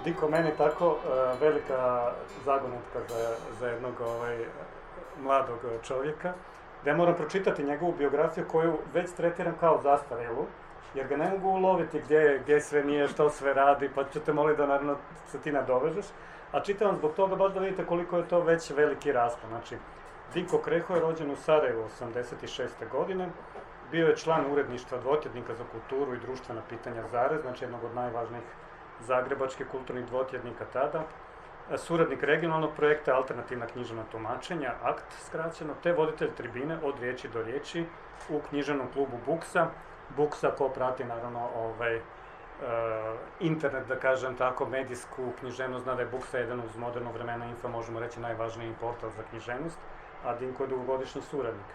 Diko, meni tako velika zagonetka za jednog mladog čovjeka, da ja moram pročitati njegovu biografiju koju već tretiram kao zastarjelu, jer ga ne mogu uloviti gdje sve nije, što sve radi, pa ću te moliti da naravno se ti nadovežeš. A čitam zbog toga baš da vidite koliko je to već veliki raspon. Znači, Dinko Kreho je rođen u Sarajevu 86. godine, bio je član uredništva dvotjednika za kulturu i društvena pitanja Zarez, znači jednog od najvažnijih zagrebačkih kulturnih dvotjednika tada, suradnik regionalnog projekta Alternativna književna tumačenja, AKT skraćeno, te voditelj tribine od riječi do riječi u književnom klubu Buksa, ko prati naravno internet, da kažem tako, medijsku književnost, zna da je Buksa jedan uz moderno vremena Info, možemo reći najvažniji portal za književnost, a Dinko je dugogodišnji suradnik.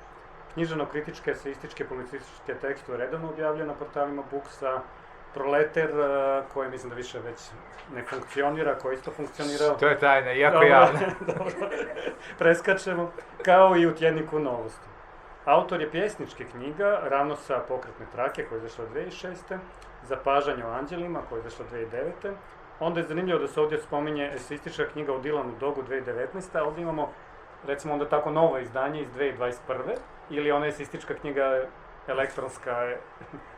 Književno-kritičke, eseističke, publicističke tekstove redovno objavljuje na portalima Buksa, Proleter, koji mislim da više već ne funkcionira, koji isto funkcionirao. To je tajna, jako javno. Dobro, preskačemo, kao i u tjedniku Novosti. Autor je pjesničkih knjiga, Ravno sa pokretne trake, koja je izašla 2006. Zapažanje o anđelima, koja je izašla 2009. Onda je zanimljivo da se ovdje spominje eseistička knjiga o Dilanu Dogu 2019. A ovdje imamo, recimo, onda tako novo izdanje iz 2021. Ili ona eseistička knjiga elektronska,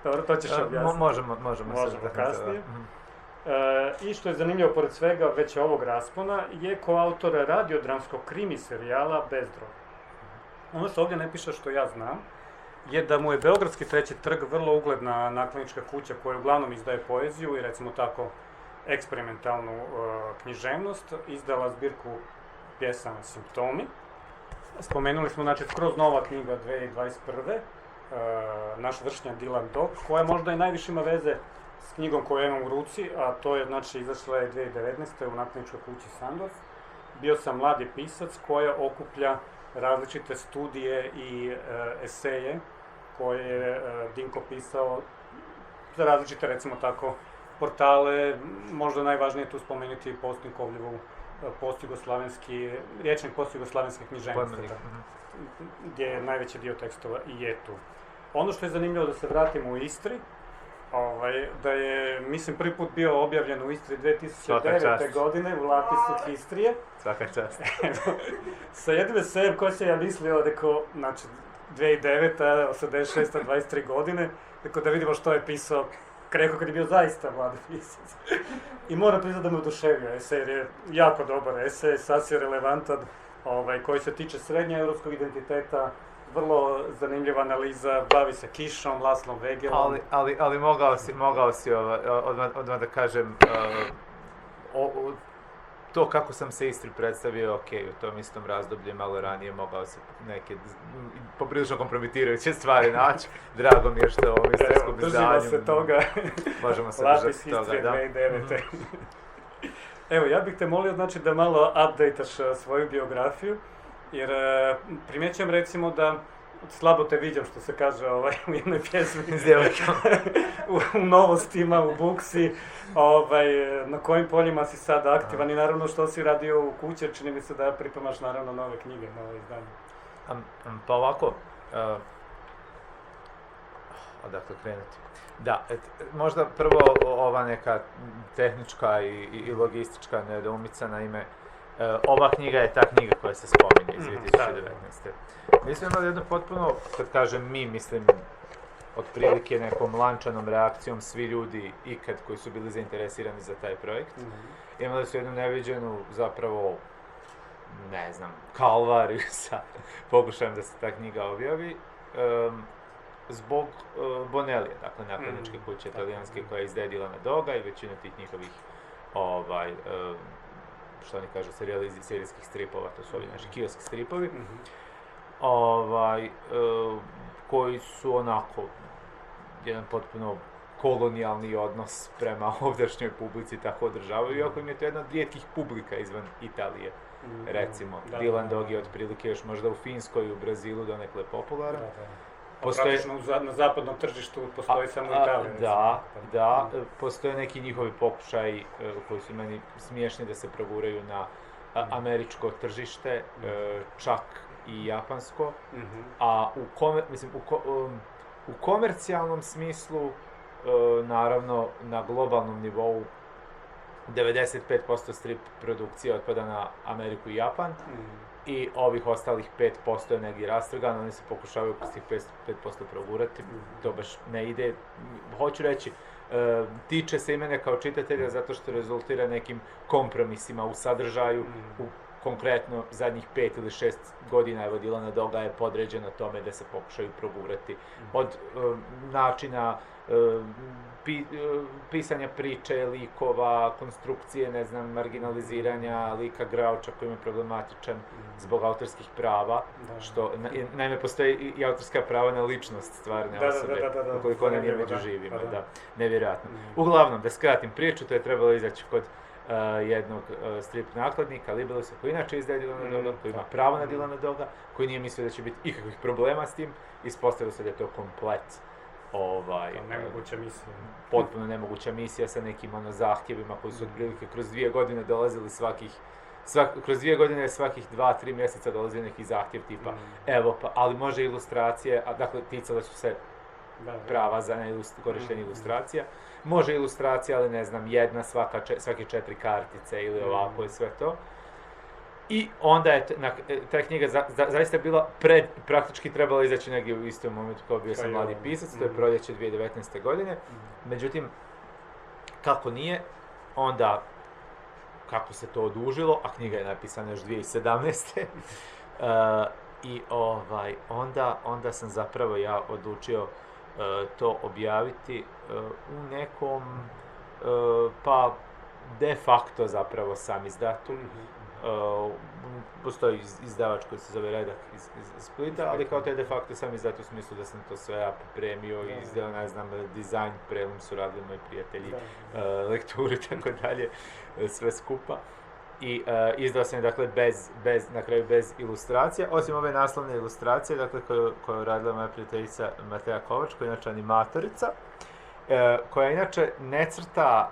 dobro, to ćeš objasniti. Možemo kasnije. I što je zanimljivo, pored svega već ovog raspona, je koautor radiodramskog krimi serijala Bezdrog. Ono što ovdje ne piše, što ja znam, je da mu je Beogradski treći trg vrlo ugledna nakladnička kuća koja uglavnom izdaje poeziju i recimo tako eksperimentalnu književnost, izdala zbirku pjesama Simptomi. Spomenuli smo, znači, skroz nova knjiga 2021. Naš vršnjak Dilan Dog, koja možda i najviše ima veze s knjigom koju imam u ruci, a to je, znači, izašla je 2019. u nakladničkoj kući Sandorf. Bio sam mladi pisac koja okuplja različite studije i eseje koje je Dinko pisao za različite, recimo tako, portale. Možda najvažnije je tu spomenuti Postnikovljevu rječnik postjugoslavenske književnosti, gdje je najveći dio tekstova i je tu. Ono što je zanimljivo, da se vratimo u Istri, da je, mislim, prvi put bio objavljen u Istri 2009. godine u Lapisu Histrije. Svaka čast. Sa jednim esejem koji se ja mislio, znači, 2009. 86. 23 godine, da vidimo što je pisao Kreho kad je bio zaista mladi pisac. I moram priznati da me oduševio esej, jer je jako dobar esej, sasvim relevantan, koji se tiče srednjeeuropskog identiteta, vrlo zanimljiva analiza, bavi se Kišom, Laslom Vegelom. Ali mogao si odmah da kažem, to kako sam se Istri predstavio, u tom istom razdoblju, malo ranije, mogao se neke poprilično kompromitirajuće stvari naći. Drago mi je što ovom istarskom izdanju. Držimo se toga. Možemo se držati Lapis toga, Histrije da. 2009. Evo, ja bih te molio, znači, da malo updateš svoju biografiju, jer primjećujem, recimo, da slabo te viđam, što se kaže u jednoj pjesmi. U Novostima, u Buksi, na kojim poljima si sad aktivan i naravno što si radio u kući, jer čini mi se da pripremaš naravno nove knjige, nove izdanje. Pa ovako, odakle krenuti? Da, možda prvo ova neka tehnička i logistička nedoumica, naime, ova knjiga je ta knjiga koja se spominje iz 2019. Mi smo imali jednu potpuno, kad kažem mi, mislim, otprilike nekom lančanom reakcijom svi ljudi ikad koji su bili zainteresirani za taj projekt. Imali su jednu neviđenu, zapravo, ne znam, kalvariju sa pokušajem da se ta knjiga objavi, zbog Bonellija, dakle, nakladničke kuće italijanske koja izdaje Dilana Doga i većina tih njihovih, što oni kažu, serijskih stripova, to su ovi naši kioski stripovi, koji su onako jedan potpuno kolonijalni odnos prema ovdašnjoj publici tako održavaju, iako im je to jedna od rijetkih publika izvan Italije, recimo. Dilan Dog je otprilike još možda u Finskoj i u Brazilu donekle popularan. Praktično na zapadnom tržištu postoji samo Italija. Da, postoje neki njihovi pokušaji koji su meni smiješni da se proguraju na američko tržište, čak i japansko, a u komercijalnom smislu, naravno, na globalnom nivou 95% strip produkcije otpada na Ameriku i Japan i ovih ostalih 5% je negdje rastrgano, oni se pokušavaju kroz tih 5% progurati, to baš ne ide. Hoću reći, tiče se i mene kao čitatelja zato što rezultira nekim kompromisima u sadržaju, konkretno zadnjih 5 ili 6 godina evo Dylana Dogga je podređeno tome da se pokušaju progurati od načina pisanja priče, likova, konstrukcije, ne znam, marginaliziranja lika Groucha koji je problematičan zbog autorskih prava, što, naime, postoji i autorska prava na ličnost stvarne osobe, ukoliko ona nije među živima, nevjerojatno. Uglavnom, da skratim priču, to je trebalo izaći kod jednog strip nakladnika, Libelusa, koji inače izdaje Dylana Dogga, koji ima pravo na Dylana Dogga, koji nije mislio da će biti ikakvih problema s tim, ispostavilo se da je to komplet nemoguća misija. Potpuno nemoguća misija sa nekim zahtjevima koji su otprilike kroz 2 godine dolazili kroz 2 godine svakih 2-3 mjeseca dolazili neki zahtjev tipa evo pa, ali može ilustracije, a dakle ticale su se prava za korištenje ilustracija. Može ilustracija, ali ne znam, jedna svake 4 kartice ili ovako i sve to. I onda je ta knjiga zaista bila praktički trebala izaći negdje u istom momentu kao bio sam mladi pisac, to je proljeće 2019. godine. Međutim, kako nije, onda kako se to odužilo, a knjiga je napisana još 2017. I onda sam zapravo ja odlučio to objaviti u nekom, pa de facto zapravo sam izdatu. Postoji izdavač koji se zove Redak iz Splita, ali kao te de facto sam izdat u smislu da sam to sve ja pripremio i izdao, ne znam, dizajn, prelim su radili moji prijatelji, lekturu i tako dalje, sve skupa. I izdao sam je, dakle, na kraju bez ilustracija, osim ove naslovne ilustracije, dakle, koju je radila moja prijateljica Mateja Kovač, koja je inače animatorica, koja inače ne crta,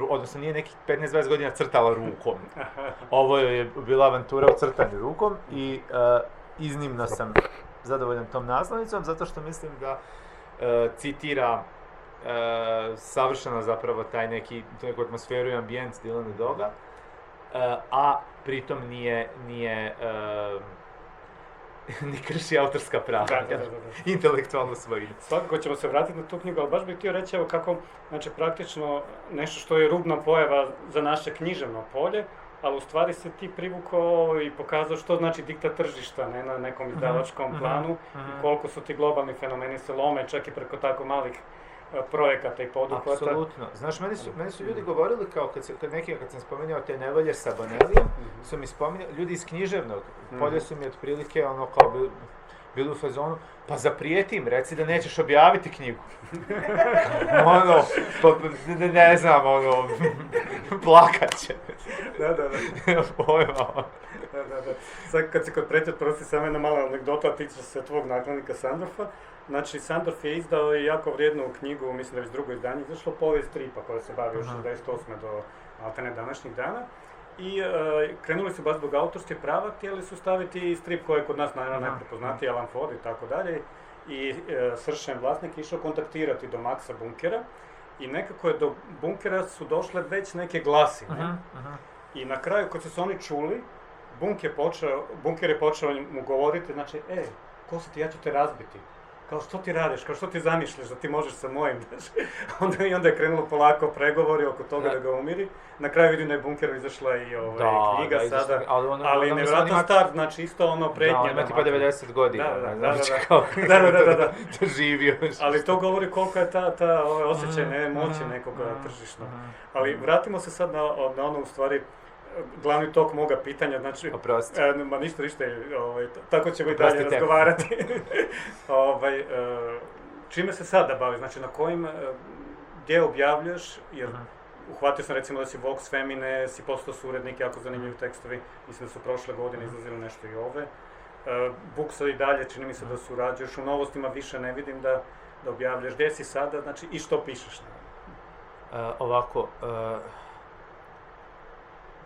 odnosno nije nekih 15-20 godina crtala rukom. Ovo je bila avantura u crtanju rukom i iznimno sam zadovoljan tom naslovnicom, zato što mislim da citira savršeno zapravo taj neku atmosferu i ambijent Dylana Dogga, a pritom nije ni krši autorska prava, intelektualnu svojinu. Svakako ćemo se vratiti na tu knjigu, ali baš bih htio reći evo kako, znači praktično nešto što je rubna pojava za naše književno polje, ali u stvari se ti privukao i pokazao što znači diktat tržišta, ne, na nekom izdavačkom planu, i koliko su ti globalni fenomeni se lome, čak i preko tako malih projekata i poduhvata. Apsolutno. Znaš, meni su ljudi govorili kao kad sam spomenuo te nevolje sa Bonelijom, su mi spominjali, ljudi iz književnog polja su mi otprilike kao bili u fazonu, pa zaprijetim, reci da nećeš objaviti knjigu. Ne znam, plakat će. Da. Pojma. Sad kad si kod pretjet, prosti samo jedna mala anegdota, tiče se tvog nakladnika Sandorfa. Znači, Sandorf je izdao jako vrijednu knjigu, mislim da je već drugo izdanje izašlo, povijest stripa koja se bavi od 68. do maltene današnjih dana. I krenuli su baš zbog autorske prava, htjeli su staviti i strip koji je kod nas najprepoznatiji, Alan Ford i tako dalje. I srčan vlasnik išao kontaktirati do Maxa Bunkera i nekako je do Bunkera su došle već neke glasine. I na kraju, kad su se oni čuli, Bunker je počeo mu govoriti, znači, ko si ti, ja ću te razbiti. Kao što ti radiš, kao što ti zamišljaš da ti možeš sa mojim, znači. Onda je krenulo polako pregovori oko toga da ga umiri. Na kraju vidim da je Bunkeru izašla i knjiga sada, ali nevjerojatno start, znači isto prednje. Da, ima tipa 90 godina, znači da živio. Ali to govori koliko je ta osjećaj moći nekog tržišnog. Ali vratimo se sad na ono, u stvari, glavni tok moga pitanja, znači... Oprosti. Ništa, tako ćemo i dalje razgovarati. Čime se sada bavi? Znači, na kojim, gdje objavljuješ, jer uhvatio sam recimo da si Vox Femine, si postao surednik, jako zanimljivi tekstovi, mislim da su prošle godine izlazili nešto i ove. Booksa i dalje, čini mi se da surađuješ, u Novostima više ne vidim da objavljaš. Gdje si sada, znači, i što pišeš? Ovako...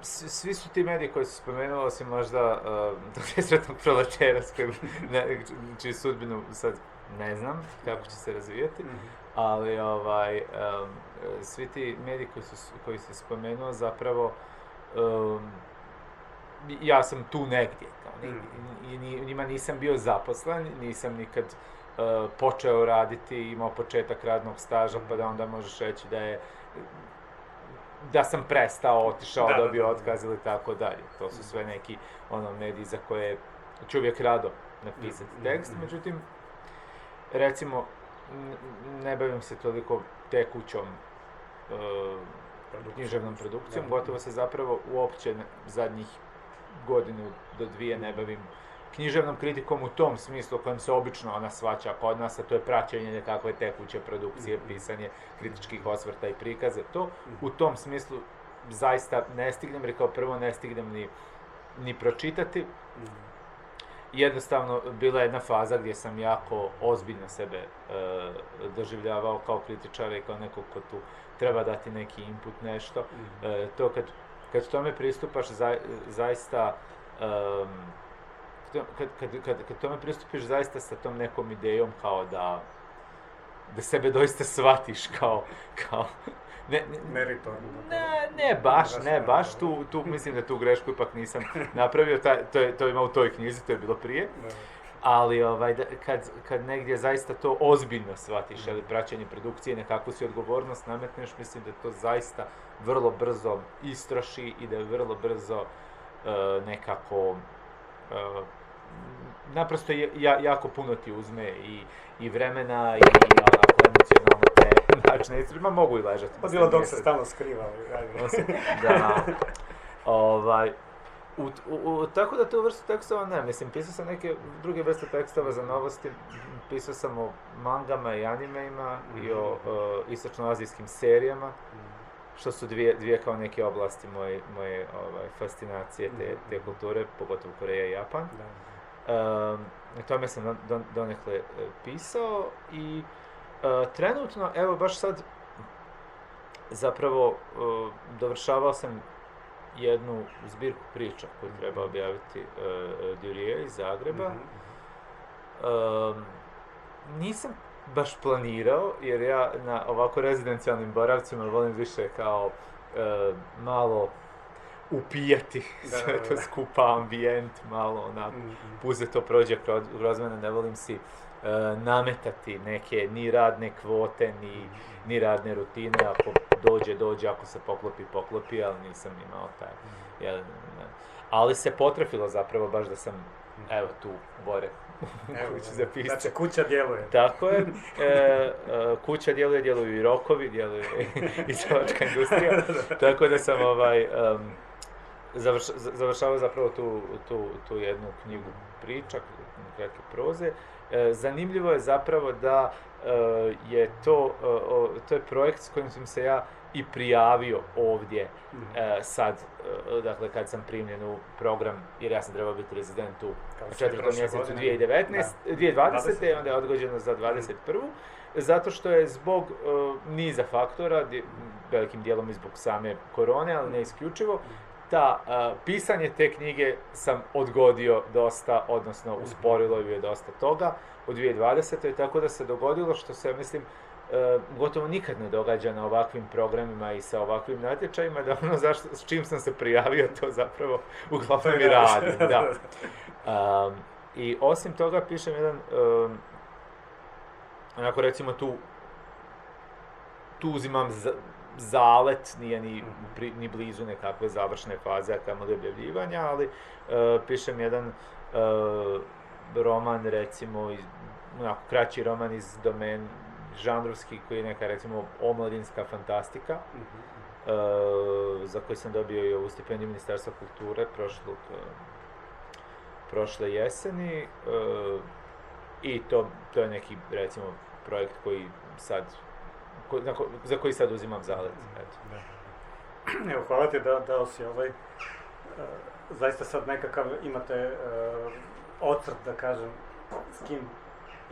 Svi su ti mediji koji su spomenuli, osim možda nesretnog proletera s kojim čiju sudbinu sad ne znam kako će se razvijeti, ali svi ti mediji koji si spomenuo zapravo, ja sam tu negdje, i njima nisam bio zaposlen, nisam nikad počeo raditi, imao početak radnog staža, pa da onda možeš reći da sam prestao, otišao, dobio otkaz ili tako dalje. To su sve neki mediji za koje ću uvijek rado napisati tekst, međutim, recimo, ne bavim se toliko tekućom književnom produkcijom, gotovo se zapravo uopće zadnjih godinu do dvije ne bavim književnom kritikom u tom smislu u kojem se obično ona shvaća kod nas, a to je praćenje nekakve tekuće produkcije, pisanje kritičkih osvrta i prikaza. To u tom smislu zaista ne stignem, jer kao prvo ne stignem ni pročitati. Jednostavno, bila je jedna faza gdje sam jako ozbiljno sebe doživljavao kao kritičar i kao nekog ko tu treba dati neki input, nešto. To kad tome pristupaš zaista, kad tome pristupiš zaista sa tom nekom idejom kao da sebe doista shvatiš kao ne baš, tu mislim da tu grešku ipak nisam napravio, to ima u toj knjizi, to je bilo prije, ali kad negdje zaista to ozbiljno shvatiš, ali praćenje produkcije, nekakvu si odgovornost nametneš, mislim da to zaista vrlo brzo istroši i da vrlo brzo nekako naprosto jako puno ti uzme i vremena i onako emocionalno te načine, mogu i ležati. Pa bilo dok se stalno skriva. Da. Tako da tu vrstu tekstova ne, mislim, pisao sam neke druge vrste tekstova za Novosti, pisao sam o mangama i animeima i o istočnoazijskim serijama, što su dvije kao neke oblasti moje fascinacije te kulture, pogotovo Koreja i Japan. O tome sam donekle pisao i trenutno, evo baš sad, zapravo dovršavao sam jednu zbirku priča koju treba objaviti Durije iz Zagreba. Nisam baš planirao, jer ja na ovako rezidencijalnim boravcima volim više kao malo upijati sve to skupa, ambijent, malo onako, puze to prođe kroz mene, ne volim si nametati neke ni radne kvote, ni radne rutine, ako dođe, ako se poklopi, ali nisam imao taj. Ali se potrefilo zapravo baš da sam, evo tu, gore, kući za pisati. Znači, kuća djeluje. Tako je. Kuća djeluje, djeluju i rokovi, djeluje i izdavačka industrija. Tako da sam završavao zapravo tu jednu knjigu priča, kratke proze. Zanimljivo je zapravo da je to je projekt s kojim sam se ja i prijavio ovdje sad, dakle kad sam primljen u program, jer ja sam trebao biti rezident u 4. mjesecu 2020. i onda je odgođeno za 2021. Zato što je zbog niza faktora, velikim dijelom i zbog same korone, ali ne isključivo, pisanje te knjige sam odgodio dosta, odnosno usporilo je dosta toga u 2020. Tako da se dogodilo što se, mislim, gotovo nikad ne događa na ovakvim programima i sa ovakvim natječajima, da s čim sam se prijavio, to zapravo uglavnom i radim. I osim toga pišem jedan, onako recimo tu uzimam zalet, nije ni blizu nekakve završne faze, a kamoli objavljivanja, ali pišem jedan roman, recimo, onako kraći roman iz domena žanrovski, koji je neka, recimo, omladinska fantastika, za koji sam dobio i ovu stipendiju Ministarstva kulture prošle jeseni, i to je neki, recimo, projekt koji sad za koji sad uzimam zalet. Evo, hvala ti dao si zaista sad nekakav imate ocrt, da kažem, s kim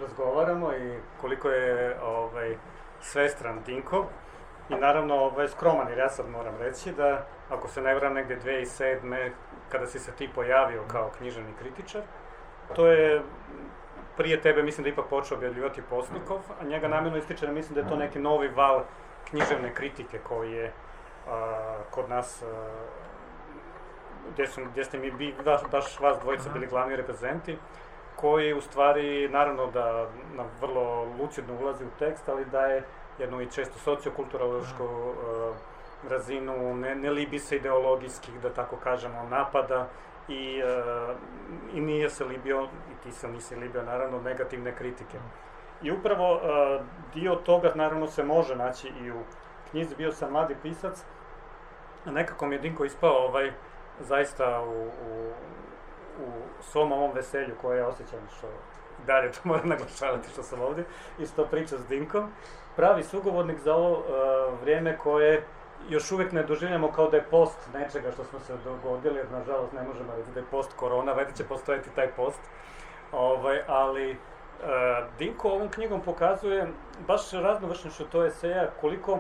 razgovaramo i koliko je svestran Dinko. I naravno skroman, jer ja sad moram reći da, ako se ne varam, negdje 2007. kada si se ti pojavio kao književni kritičar, to je prije tebe mislim da je ipak počeo objavljivati Postnikov, a njega namjerno ističe da mislim da je to neki novi val književne kritike koji je kod nas, gdje ste mi baš vas dvojica bili glavni reprezenti, koji u stvari, naravno da na vrlo lucidno ulazi u tekst, ali daje jednu i često sociokulturološku razinu, ne libi se ideologijskih, da tako kažemo, napada i nije se libio, i ti se nisi libio, naravno, negativne kritike. I upravo dio toga, naravno, se može naći i u knjizi Bio sam mladi pisac. Nekako mi je Dinko ispao zaista u svom ovom veselju koje ja osjećam, što dalje to moram naglašavati što sam ovdje, isto priča s Dinkom, pravi sugovornik za ovo vrijeme koje još uvijek ne doživljamo kao da je post nečega što smo se dogodili, jer nažalost ne možemo reći da je post korona, valjda će postojati taj post, ali Dinko ovom knjigom pokazuje baš raznovršnošću to eseja koliko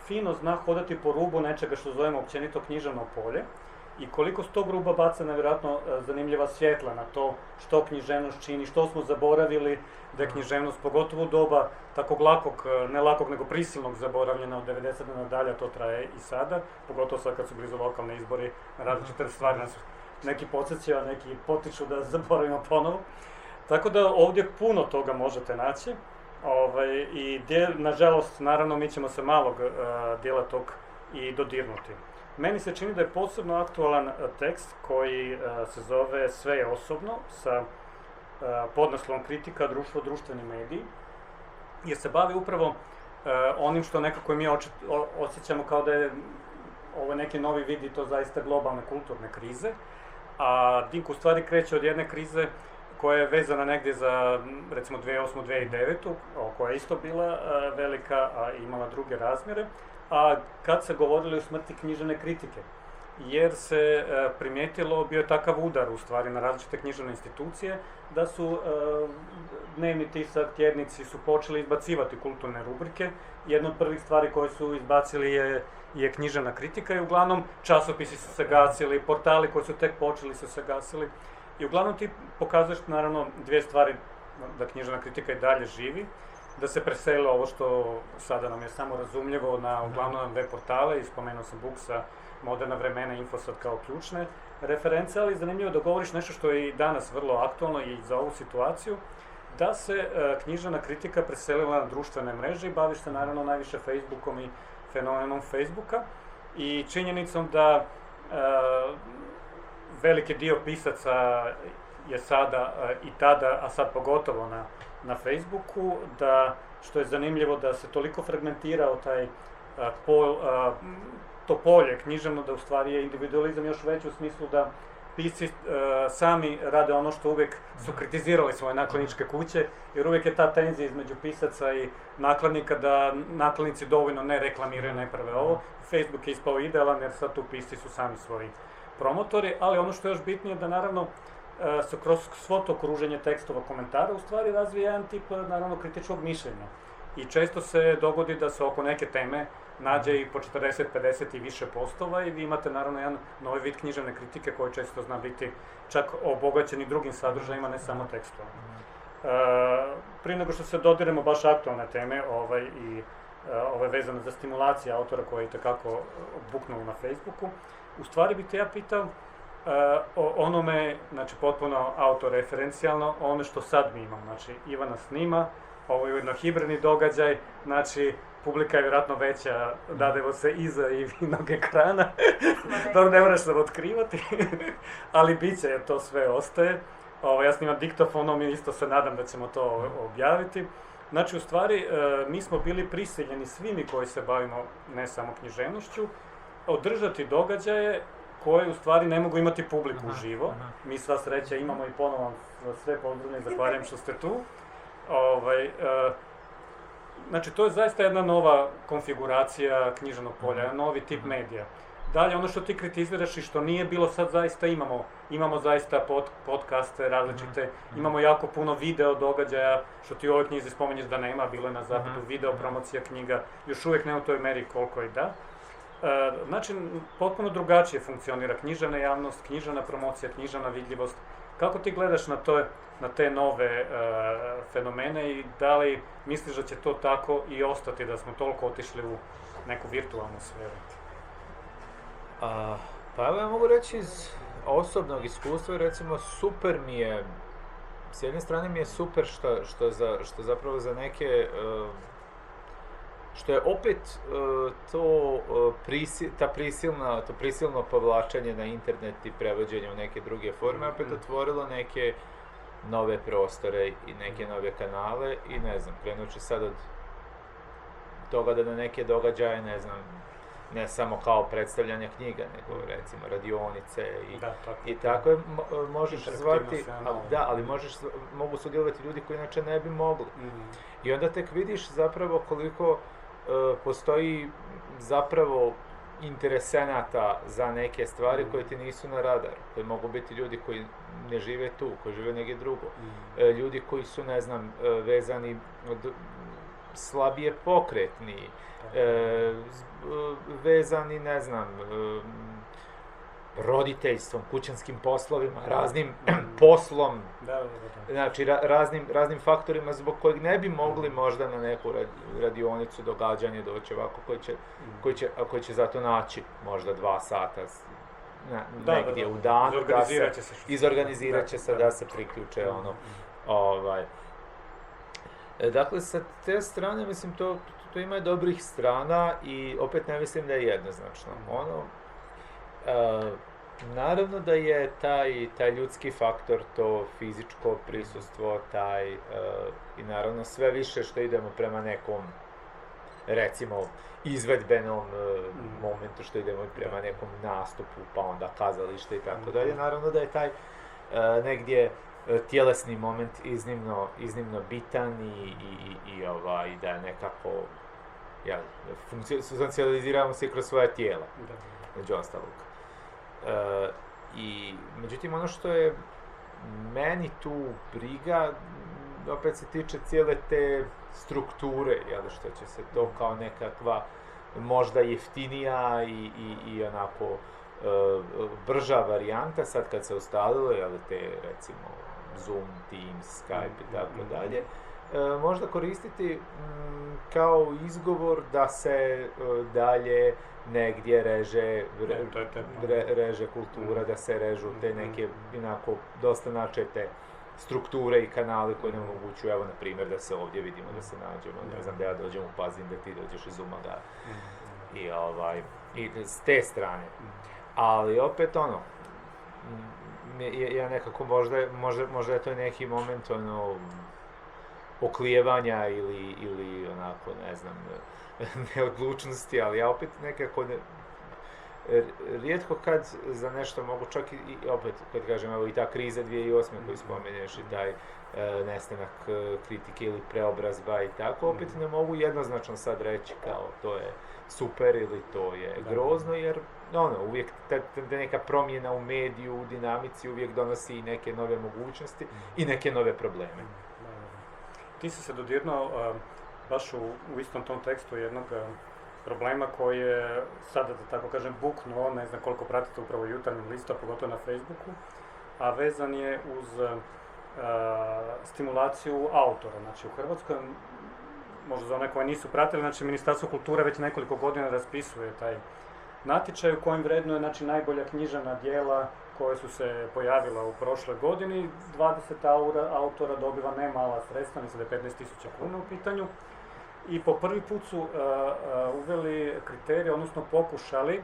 fino zna hodati po rubu nečega što zovemo općenito književno polje i koliko s tog ruba baca nevjerojatno zanimljiva svjetla na to što književnost čini, što smo zaboravili da je književnost, pogotovo u doba takvog lakog, ne lakog nego prisilnog zaboravljena od 90. nadalje, to traje i sada, pogotovo sad kad su blizu lokalne izbori, različite stvari nas neki podsjećaju, a neki potiču da zaboravimo ponovo. Tako da ovdje puno toga možete naći i nažalost, naravno, mi ćemo se malog dijela tog i dodirnuti. Meni se čini da je posebno aktualan tekst koji se zove Sve je osobno, sa podnaslovom Kritika, društvo, društveni mediji, jer se bavi upravo onim što nekako mi osjećamo kao da je ovo neki novi vid i to zaista globalne kulturne krize, a Dinko u stvari kreće od jedne krize koja je vezana negdje za, recimo, 2008-2009, koja je isto bila velika, a imala druge razmjere, a kad se govorili o smrti književne kritike, jer se primijetilo, bio je takav udar u stvari na različite književne institucije, da su dnevni tisak, tjednici su počeli izbacivati kulturne rubrike. Jedna od prvih stvari koje su izbacili je književna kritika i uglavnom časopisi su se gasili, portali koji su tek počeli su se gasili. I uglavnom ti pokazuješ, naravno, dvije stvari, da književna kritika i dalje živi, da se preselilo ovo što sada nam je samo razumljivo na uglavnom web portale, i spomenuo sam Booksa, Moderna vremena, Infosat kao ključne reference, ali zanimljivo da govoriš nešto što je i danas vrlo aktualno i za ovu situaciju, da se književna kritika preselila na društvene mreže i baviš se naravno najviše Facebookom i fenomenom Facebooka i činjenicom da veliki dio pisaca je sada i tada, a sad pogotovo na Facebooku, da, što je zanimljivo, da se toliko fragmentirao taj to polje književno, da u stvari je individualizam još veći u smislu da pisci sami rade ono što uvijek su kritizirali svoje nakladničke kuće, jer uvijek je ta tenzija između pisaca i nakladnika da nakladnici dovoljno ne reklamiraju, ne prave ovo. Facebook je ispao idealan jer sad tu pisci su sami svoji promotori, ali ono što je još bitnije da naravno se kroz svo to kruženje tekstova, komentara u stvari razvija jedan tip naravno kritičkog mišljenja. I često se dogodi da se oko neke teme nađe i po 40, 50 i više postova i vi imate naravno jedan novi vid književne kritike koji često zna biti čak obogaćen i drugim sadržajima, ne samo tekstom. Prije nego što se dodiremo baš aktualne teme i ove vezane za stimulacije autora koji je itekako buknuo na Facebooku, u stvari bih te ja pitao o onome, znači potpuno autoreferencijalno, o onome što sad mi imamo. Znači, Ivana snima, ovo je ujedno hibridni događaj, znači publika je vjerojatno veća, dademo se iza i vinog ekrana, dobro, ne moraš se otkrivati, ali bit će jer to sve ostaje. Ja snimam diktofonom i isto se nadam da ćemo to objaviti. Znači, u stvari, mi smo bili prisiljeni, svi mi koji se bavimo ne samo književnošću, održati događaje koje u stvari ne mogu imati publiku uživo. Mi sva sreća imamo i ponovo sve pozdravljene, zahvaljujem što ste tu. Znači, to je zaista jedna nova konfiguracija književnog polja, novi tip medija. Dalje, ono što ti kritiziraš i što nije bilo, sad zaista imamo zaista podcaste različite, imamo jako puno video događaja, što ti u ovoj knjizi spominješ da nema, bilo je na zapadu video promocija knjiga, još uvijek ne u toj meri koliko i da. Znači, potpuno drugačije funkcionira književna javnost, književna promocija, književna vidljivost Kako ti gledaš na te nove fenomene i da li misliš da će to tako i ostati, da smo toliko otišli u neku virtualnu sferu? Pa evo ja mogu reći iz osobnog iskustva, recimo super mi je, s jedne strane mi je super što zapravo za neke, što je opet to prisilno povlačenje na internet i prevođenje u neke druge forme, opet otvorilo neke nove prostore i neke nove kanale i ne znam, krenut ću sad od toga da na neke događaje, ne znam, ne samo kao predstavljanja knjiga, nego recimo radionice i tako možeš zvati, ali mogu sudjelovati ljudi koji inače ne bi mogli. I onda tek vidiš zapravo koliko postoji zapravo interesenata za neke stvari koje ti nisu na radaru, koji mogu biti ljudi koji ne žive tu, koji žive negdje drugo, ljudi koji su, ne znam, vezani slabije pokretni, vezani, ne znam, roditeljstvom, kućanskim poslovima, raznim poslom, znači raznim faktorima zbog kojeg ne bi mogli možda na neku radionicu, događanje doći ovako, koji će zato naći možda 2 sata negdje u danu, izorganizirat će se da se priključe Dakle, sa te strane, mislim, to ima dobrih strana i opet ne mislim da je jednoznačno. Naravno da je taj ljudski faktor, to fizičko prisustvo, i naravno sve više što idemo prema nekom, recimo, izvedbenom momentu, što idemo prema nekom nastupu, pa onda kazalište i tako dalje. Naravno da je taj negdje tjelesni moment iznimno bitan i da je nekako funkcionaliziramo se kroz svoje tijela, među ostalog. Međutim, ono što je meni tu briga, opet se tiče cijele te strukture, što će se to kao nekakva možda jeftinija i onako brža varijanta, sad kad se ustalilo, te recimo Zoom, Teams, Skype i tako dalje, možda koristiti kao izgovor da se dalje negdje reže kultura, da se režu te neke inako dosta načete strukture i kanali koje nam omogućuju, evo na primjer da se ovdje vidimo, da se nađemo, ne znam da ja dođem u Pazin, da ti dođeš iz Umaga i s te strane. Ali opet ja nekako možda je to neki moment oklijevanja ili onako, ne znam, neodlučnosti, ali ja opet nekako rijetko kad za nešto mogu, čak i opet, kad kažem, evo i ta kriza 2008. koju spomeneš i taj nestanak kritike ili preobrazba i tako, opet ne mogu jednoznačno sad reći kao to je super ili to je grozno, jer uvijek ta neka promjena u mediju, u dinamici uvijek donosi i neke nove mogućnosti i neke nove probleme. Ti si se dodirnuo baš u istom tom tekstu jednog problema koji je sada, da tako kažem, buknuo, ne znam koliko pratite upravo Jutarnjem listu, pogotovo na Facebooku, a vezan je uz stimulaciju autora. Znači u Hrvatskoj, možda za one koje nisu pratili, znači Ministarstvo kulture već nekoliko godina raspisuje taj natječaj u kojem vrednuje najbolja književna djela koje su se pojavila u prošloj godini. 20 autora dobiva ne mala sredstva, mislim da je 15.000 kuna u pitanju. I po prvi put su uveli kriterije, odnosno pokušali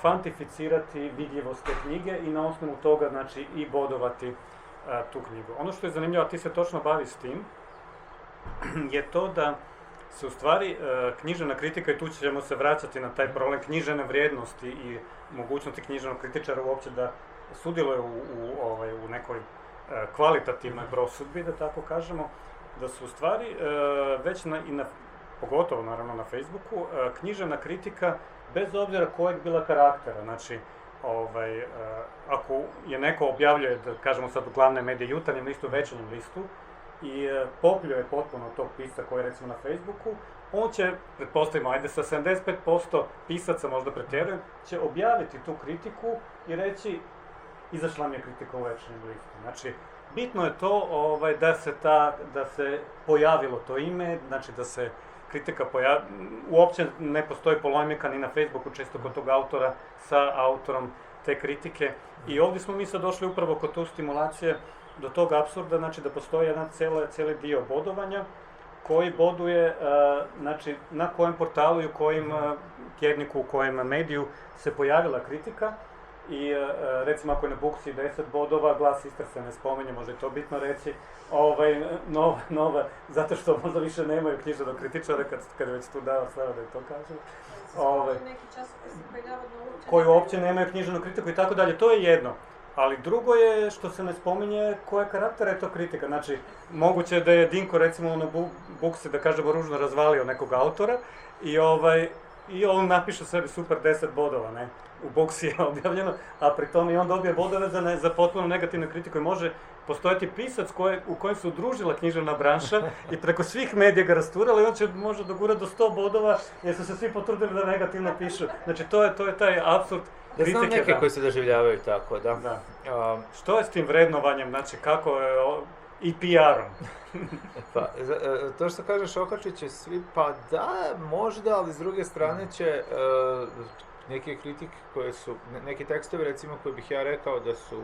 kvantificirati vidljivost te knjige i na osnovu toga i bodovati tu knjigu. Ono što je zanimljivo, a ti se točno bavi s tim, je to da se u stvari književna kritika, i tu ćemo se vraćati na taj problem književne vrijednosti i mogućnosti književnog kritičara uopće da sudjeluje u nekoj kvalitativnoj prosudbi, da tako kažemo, da su u stvari već pogotovo naravno na Facebooku, književna kritika bez obzira kojeg bila karaktera. Znači, ako je neko objavljuje, da kažemo sad u glavne medije, Jutarnjem listu, Večernjem listu, i popljuje potpuno tog pisca koji je recimo na Facebooku, on će, pretpostavimo, ajde sa 75% pisaca, možda pretjerujem, će objaviti tu kritiku i reći izašla mi je kritika u Večernjem listu. Znači, bitno je to da se pojavilo to ime, znači da se kritika uopće ne postoji polemika ni na Facebooku često kod tog autora sa autorom te kritike. I ovdje smo mi sad došli upravo kod tu stimulacije do tog apsurda, znači da postoji jedan cijeli dio bodovanja koji boduje, znači na kojem portalu i u kojem tjedniku, u kojem mediju se pojavila kritika. I recimo ako je na Booksi 10 bodova, Glas Istre se ne spominje, možda je to bitno reći, nova, zato što možda više nemaju književnog kritičara kad je već tu dao sve da je to kažem. Koji uopće nemaju književnu kritiku i tako dalje, to je jedno. Ali drugo je što se ne spominje koje karaktera je to kritika. Znači, moguće je da je Dinko recimo na Booksi, da kažemo ružno, razvalio nekog autora i on napiše sebi super 10 bodova, ne? U Booksi je objavljeno, a pri tome i on dobije bodove za potpuno negativnu kritiku i može postojati pisac u kojem se udružila književna branša i preko svih medija ga rasturala i on će može dogurati do 100 bodova jer su se svi potrudili da negativno pišu. Znači to je taj apsurd kritike. Da znam neke koji se doživljavaju tako, da. Što je s tim vrednovanjem, znači kako je i PR-om? Pa, to što kažeš Okačić će svi, pa da, možda, ali s druge strane će neke kritike koje su, neki tekstovi recimo koji bih ja rekao da su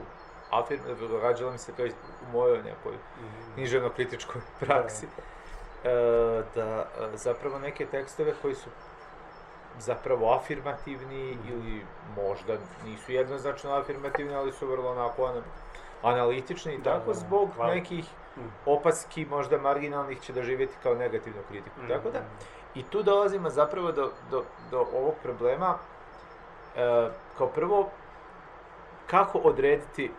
događalo mi se to u mojoj nekoj književno-kritičkoj praksi, da zapravo neke tekstove koji su zapravo afirmativni ili možda nisu jednoznačno afirmativni, ali su vrlo onako analitični i tako zbog nekih opaski možda marginalnih će doživjeti kao negativnu kritiku. Tako da, i tu dolazimo zapravo do ovog problema. Kao prvo, kako odrediti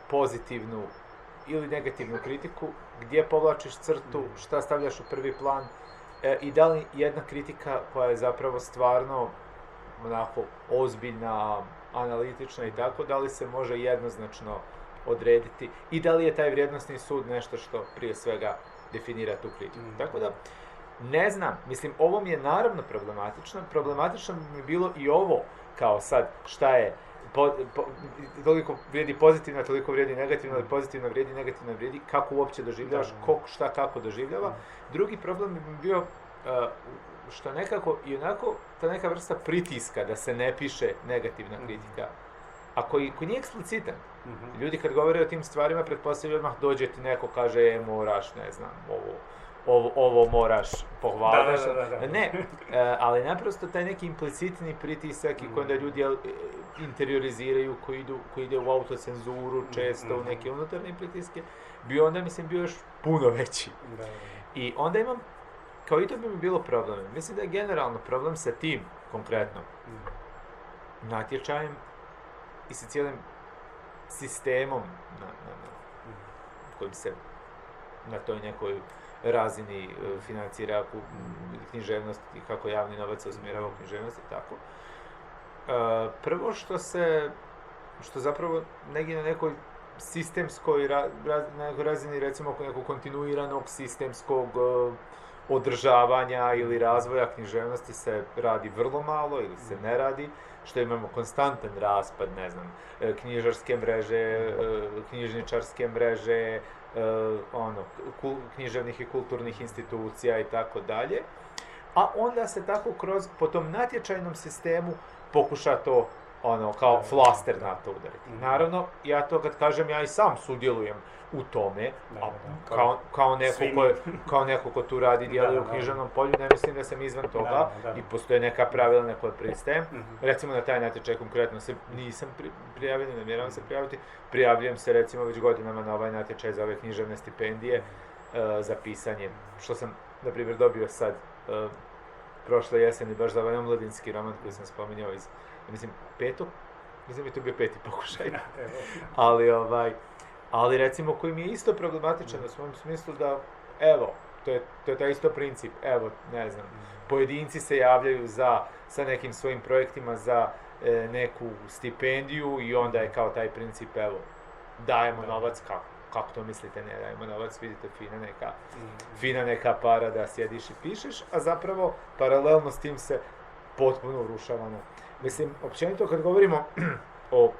pozitivnu ili negativnu kritiku, gdje povlačiš crtu, šta stavljaš u prvi plan i da li jedna kritika koja je zapravo stvarno onako ozbiljna, analitična i tako, da li se može jednoznačno odrediti i da li je taj vrijednosni sud nešto što prije svega definira tu kritiku. Tako da, ne znam, mislim, ovo mi je naravno problematično mi je bilo i ovo kao sad šta je, toliko vrijedi pozitivno, toliko vrijedi negativno, ali pozitivno vrijedi, negativno vrijedi, kako uopće doživljavaš, šta kako doživljava. Drugi problem bi bio što nekako i onako ta neka vrsta pritiska da se ne piše negativna kritika, a koji nije eksplicitan. Ljudi kad govore o tim stvarima, pretpostavljaju odmah dođe ti neko kaže moraš, ne znam, ovo moraš pohvaliti. Ne, ali naprosto taj neki implicitni pritisak i kada ljudi interioriziraju, koji ide u autocenzuru, često u neke unutarnje pritiske, bi onda, mislim, bio još puno veći. I onda imam, kao i to bi mi bilo problem. Mislim da je generalno problem sa tim, konkretno, natječajem i sa cijelim sistemom kojim se na toj nekoj razini financira književnost i kako javni novac se usmjerava u književnost i tako. Prvo što zapravo negdje na nekoj sistemskoj razini, recimo nekog kontinuiranog sistemskog održavanja ili razvoja književnosti se radi vrlo malo ili se ne radi, što imamo konstantan raspad, ne znam, knjižarske mreže, knjižničarske mreže, književnih i kulturnih institucija i tako dalje, a onda se tako po tom natječajnom sistemu pokuša to kao flaster na to udariti. Naravno, ja to kad kažem, ja i sam sudjelujem u tome, kao neko ko tu radi, djeluje u književnom polju, ne mislim da sam izvan toga i postoje neka pravila na koje pristajem. Recimo na taj natječaj konkretno se nisam prijavio, ne namjeravam se prijaviti. Prijavljujem se recimo već godinama na ovaj natječaj za ove književne stipendije za pisanje, što sam, na primjer, dobio sad prošle jeseni baš za ovaj omladinski roman koji sam spominjao iz, mislim, mislim da je to bio 5. pokušaj. Ali recimo koji mi je isto problematičan u svom smislu da, evo, to je taj isto princip, evo, ne znam, pojedinci se javljaju sa nekim svojim projektima za neku stipendiju i onda je kao taj princip, evo, dajemo novac, kako to mislite, ne dajemo novac, vidite, fina neka para da sjediš i pišeš, a zapravo paralelno s tim se potpuno urušavamo. Mislim, općenito kad govorimo o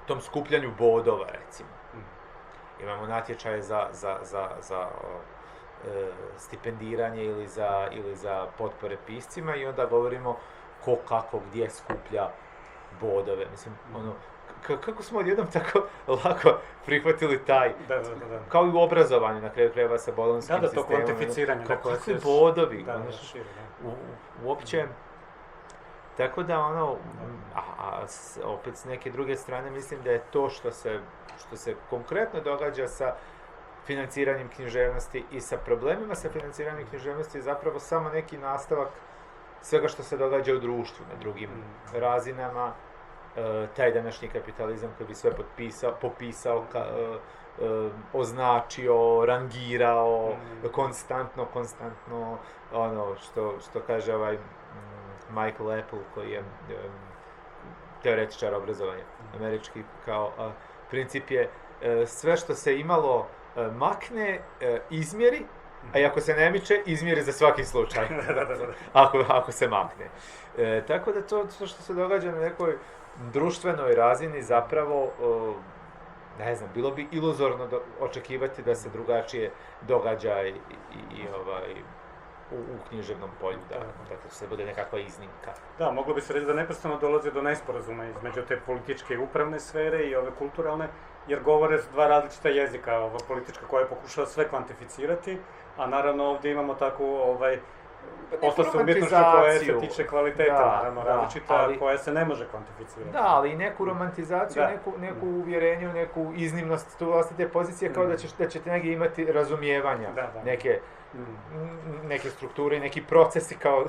tom skupljanju bodova, recimo. Imamo natječaje za stipendiranje ili za potpore piscima i onda govorimo ko kako gdje skuplja bodove. Mislim, kako smo odjednom tako lako prihvatili taj, kao i u obrazovanju, na kraju krajeva sa bolonskim sistemom. Da, to kvantificiranje. Kakvi bodovi. Uopće, tako da opet s neke druge strane mislim da je to što se konkretno događa sa financiranjem književnosti i sa problemima sa financiranjem književnosti je zapravo samo neki nastavak svega što se događa u društvu na drugim razinama. Taj današnji kapitalizam koji bi sve popisao, označio, rangirao, konstantno, ono što kaže ovaj Michael Apple koji je teoretičar obrazovanja američki, kao princip je sve što se imalo makne, izmjeri, a ako se ne miče, izmjeri za svaki slučaj, ako se makne. Tako da to što se događa na nekoj društvenoj razini zapravo, ne znam, bilo bi iluzorno očekivati da se drugačije događa i u književnom polju, da se bude nekakva iznimka. Da, moglo bi se reći da neprestano dolazi do nesporazuma između te političke i upravne sfere i ove kulturalne, jer govore dva različita jezika, ova politička koja pokušava sve kvantificirati, a naravno ovdje imamo takvu posla umjetnošću koja se tiče kvaliteta, naravno različita, koja se ne može kvantificirati. Da, ali i neku romantizaciju, neku uvjerenju, neku iznimnost tu vlastite pozicije, kao da ćete negdje imati razumijevanja neke strukture i neki procesi, kao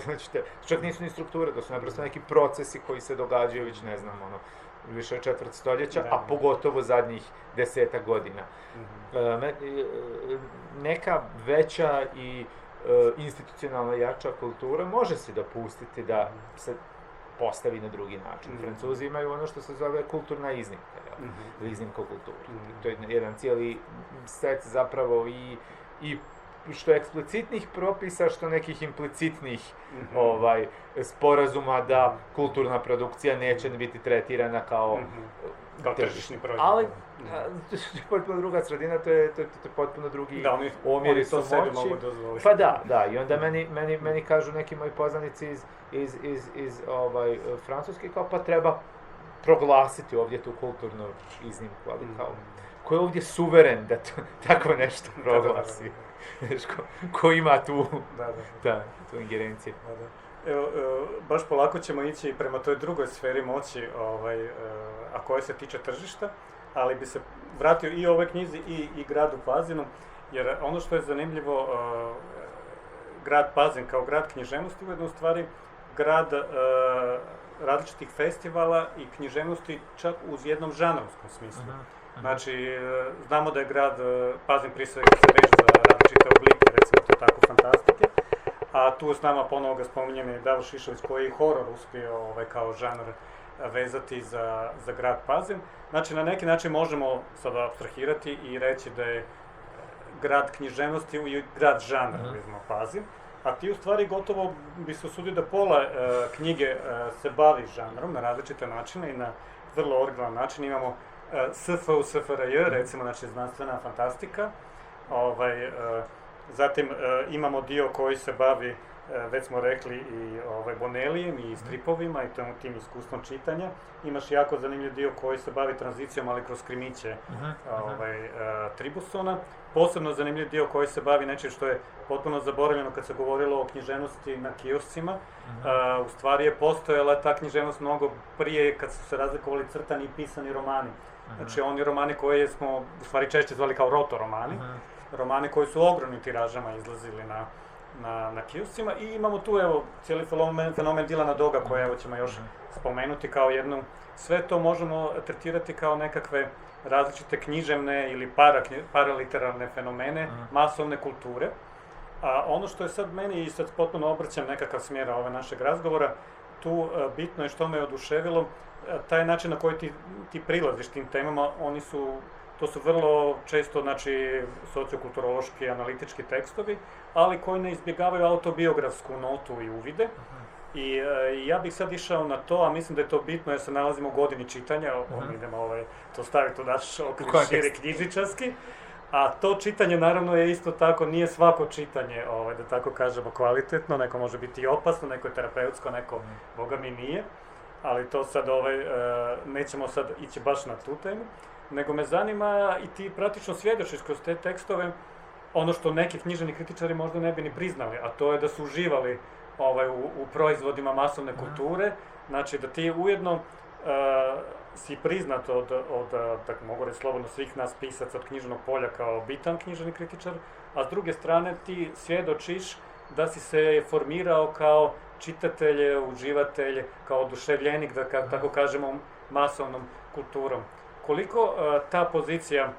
čak nisu ni strukture, to su naprosto neki procesi koji se događaju već, ne znam, više od četvrt stoljeća, a pogotovo zadnjih 10 godina. Neka veća i institucionalna jača kultura može si dopustiti da se postavi na drugi način. Francuzi imaju ono što se zove kulturna iznimka, ili iznimka kulture. To je jedan cijeli set zapravo i što eksplicitnih propisa, što nekih implicitnih sporazuma da kulturna produkcija neće biti tretirana kao tržišni proizvod. Ali to je potpuno druga sredina, to je potpuno drugi omjeri su moći. Pa da, i onda meni kažu neki moji poznanici iz Francuske, kao pa treba proglasiti ovdje tu kulturnu iznimku, ali kao ko je ovdje suveren da tako nešto proglasi? Ko ima tu ingerenciju? Evo, baš polako ćemo ići prema toj drugoj sferi moći, a koja se tiče tržišta, ali bi se vratio i ovoj knjizi i gradu Pazinu, jer ono što je zanimljivo, grad Pazin kao grad književnosti ujedno u stvari grad različitih festivala i književnosti čak uz jednom žanrovskom smislu. Znači, znamo da je grad Pazin prije svega se veže za različite oblike, recimo to tako, fantastike, a tu s nama ponovo ga spominjem je Davor Šišović koji je horor uspio kao žanr vezati za grad Pazin. Znači, na neki način možemo sada apstrahirati i reći da je grad književnosti i grad žanra, recimo Pazin, a ti u stvari gotovo bi se usudio da pola knjige se bavi žanrom na različite načine i na vrlo originalan način. Imamo SF u SFRJ, recimo, znači znanstvena fantastika. Zatim imamo dio koji se bavi, već smo rekli, i Bonelijem i stripovima i tim iskustvom čitanja. Imaš jako zanimljiv dio koji se bavi tranzicijom, ali kroz krimiće Tribusona. Posebno zanimljiv dio koji se bavi nečim što je potpuno zaboravljeno kad se govorilo o književnosti na kioscima. U stvari je postojala ta književnost mnogo prije kad su se razlikovali crtani i pisani romani. Znači oni romani koje smo u stvari češće zvali kao rotoromani, romani koji su ogromnim tiražama izlazili na kioscima, i imamo tu cijeli fenomen Dilana Doga koje ćemo još spomenuti kao jednu. Sve to možemo tretirati kao nekakve različite književne ili paraliterarne fenomene masovne kulture. A ono što je sad meni, i sad potpuno obrćam nekakav smjer ove našeg razgovora, tu bitno je što me oduševilo, taj način na koji ti prilaziš tim temama, oni su To su vrlo često, znači, sociokulturološki, analitički tekstovi, ali koji ne izbjegavaju autobiografsku notu i uvide. I ja bih sad išao na to, a mislim da je to bitno jer se nalazimo u godini čitanja, idemo to staviti u naš okvir širi knjižničarski. A to čitanje naravno je isto tako, nije svako čitanje, da tako kažemo, kvalitetno, neko može biti i opasno, neko je terapeutsko, neko, boga mi, nije. Ali to sad, nećemo sad ići baš na tu temu, nego me zanima i ti praktično svjedočiš kroz te tekstove ono što neki književni kritičari možda ne bi ni priznali, a to je da su uživali u proizvodima masovne kulture, znači da ti ujedno si priznat od tako mogu reći slobodno, svih nas pisaca od književnog polja kao bitan književni kritičar, a s druge strane ti svjedočiš da si se formirao kao čitatelj, uživatelj, kao oduševljenik, da tako kažemo, masovnom kulturom. Koliko ta pozicija,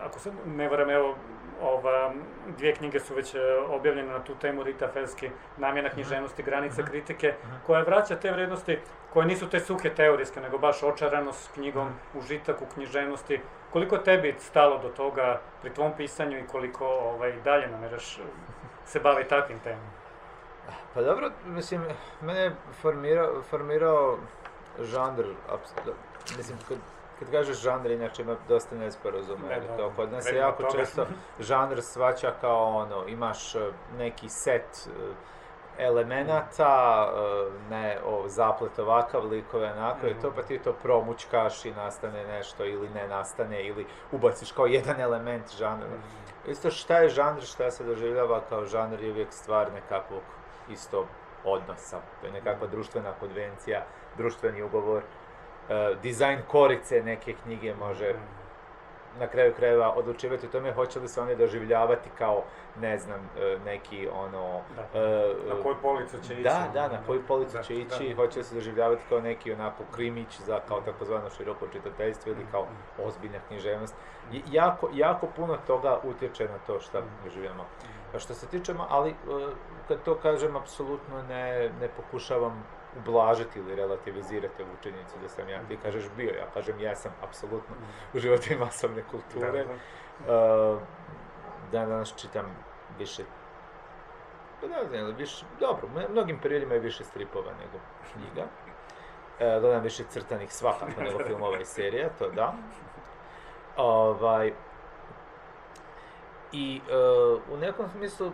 ako se ne varam, evo, 2 knjige su već objavljene na tu temu, Rita Felski, Namjena književnosti, granice kritike, koja vraća te vrijednosti koje nisu te suhe teorijske, nego baš očaranost s knjigom, užitak u književnosti. Koliko tebi stalo do toga pri tvom pisanju i koliko dalje namjeraš se bavi takvim temama? Pa dobro, mislim, mene je formirao žanr, mislim, kad kažeš žanr, inače ima dosta nesporazuma, jer to kod nas je jako često žanr shvaća kao imaš neki set elemenata, zaplet ovakav, likove onako, i to pa ti to promućkaš i nastane nešto ili ne nastane, ili ubaciš kao jedan element žanra. Isto šta je žanr, šta se doživljava kao žanr je uvijek stvar nekakvog isto odnosa. To je nekakva društvena konvencija, društveni ugovor. Dizajn korice neke knjige može na kraju krajeva odlučivati o tome hoće li se one doživljavati kao, ne znam, neki na koju policu će ići. Da, na koju policu će ići, hoće li se doživljavati kao neki onako krimić za kao takozvano široko čitateljstvo ili kao ozbiljna književnost. Jako puno toga utječe na to što doživljamo. A što se tiče, ali kad to kažem, apsolutno ne pokušavam ublažiti ili relativizirati ovu činjenicu da sam ja, ti kažeš bio, ja kažem jesam apsolutno u životu masovne kulture. Danas čitam više, dobro, u mnogim periodima je više stripova nego knjiga. Gledam više crtanih svakako nego filmova i serija, to da. I u nekom smislu